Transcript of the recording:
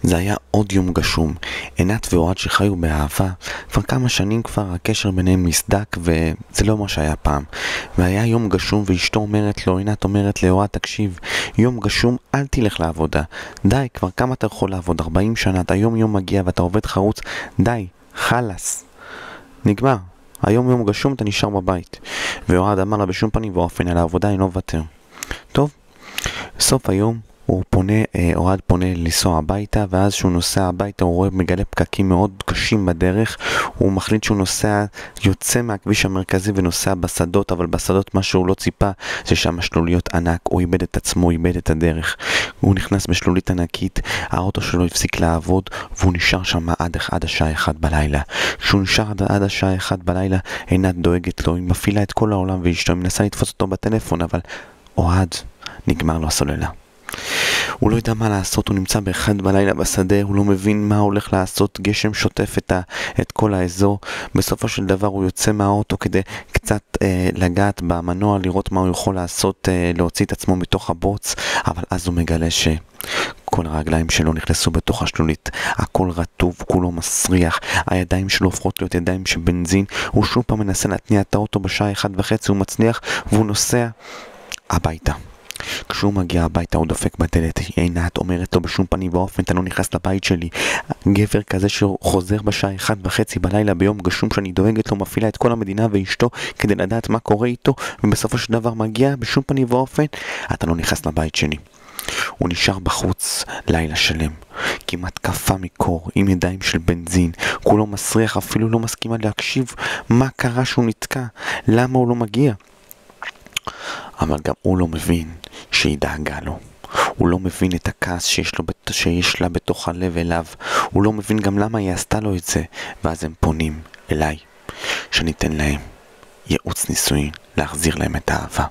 זה היה עוד יום גשום. עינת ואוהד שחיו באהבה, כבר כמה שנים כבר הקשר ביניהם נסדק וזה לא מה שהיה פעם. והיה יום גשום ואשתו אומרת לו, עינת אומרת לאוהד, תקשיב, יום גשום אל תלך לעבודה. די, כבר כמה אתה יכול לעבוד? 40 שנה, אתה יום מגיע ואתה עובד חרוץ. די, חלס. נגמר. היום יום גשום אתה נשאר בבית. ואוהד אמר לה בשום פנים ואופן, על העבודה אינו וותר. טוב, סוף היום אוהד פונה לנסוע הביתה, ואז שהוא נוסע הביתה הוא מגלה פקקים מאוד קשים בדרך. הוא מחליט שהוא יוצא מהכביש המרכזי ונוסע בשדות, אבל בשדות מה שהוא לא ציפה זה שם שלוליות ענק. הוא איבד את עצמו, הוא איבד את הדרך. הוא נכנס בשלולית ענקית, האוטו שלו הפסיק לעבוד והוא נשאר שם עד השעה 1 בלילה. כשהוא נשאר עד השעה 1 בלילה, עינת דואגת לו, היא מפעילה את כל העולם ואשתו מנסה לתפוס אותו בטלפון, אבל אוהד נגמר לו הסוללה. הוא לא יודע מה לעשות, הוא נמצא ב1 בלילה בשדה, הוא לא מבין מה הולך לעשות, גשם שוטף את כל האזור. בסופו של דבר הוא יוצא מהאוטו כדי קצת לגעת במנוע, לראות מה הוא יכול לעשות, להוציא את עצמו מתוך הבוץ, אבל אז הוא מגלה כל הרגליים שלו נכנסו בתוך השלולית, הכל רטוב, כולו מסריח, הידיים שלו הופכות להיות ידיים של בנזין. הוא שוב פעם מנסה להתניע את האוטו בשעה 1:30, הוא מצליח והוא נוסע הביתה. כשהוא מגיע הביתה הוא דופק בדלת, עינת אומרת לו בשום פנים ואופן אתה לא נכנס לבית שלי. גבר כזה שחוזר בשעה 1:30 בלילה ביום גשום שאני דואגת לו, מפעילה את כל המדינה ואשתו כדי לדעת מה קורה איתו, ובסופו של דבר מגיע בשום פנים ואופן אתה לא נכנס לבית שלי. הוא נשאר בחוץ לילה שלם, כמעט קפה מקור, עם ידיים של בנזין, כולו מסריח, אפילו לא מסכימה להקשיב מה קרה שהוא נתקע, למה הוא לא מגיע. אבל גם הוא לא מבין שהיא דאגה לו. הוא לא מבין את הכעס שיש לה בתוך הלב אליו. הוא לא מבין גם למה היא עשתה לו את זה. ואז הם פונים אליי, שניתן להם ייעוץ נישואין, להחזיר להם את האהבה.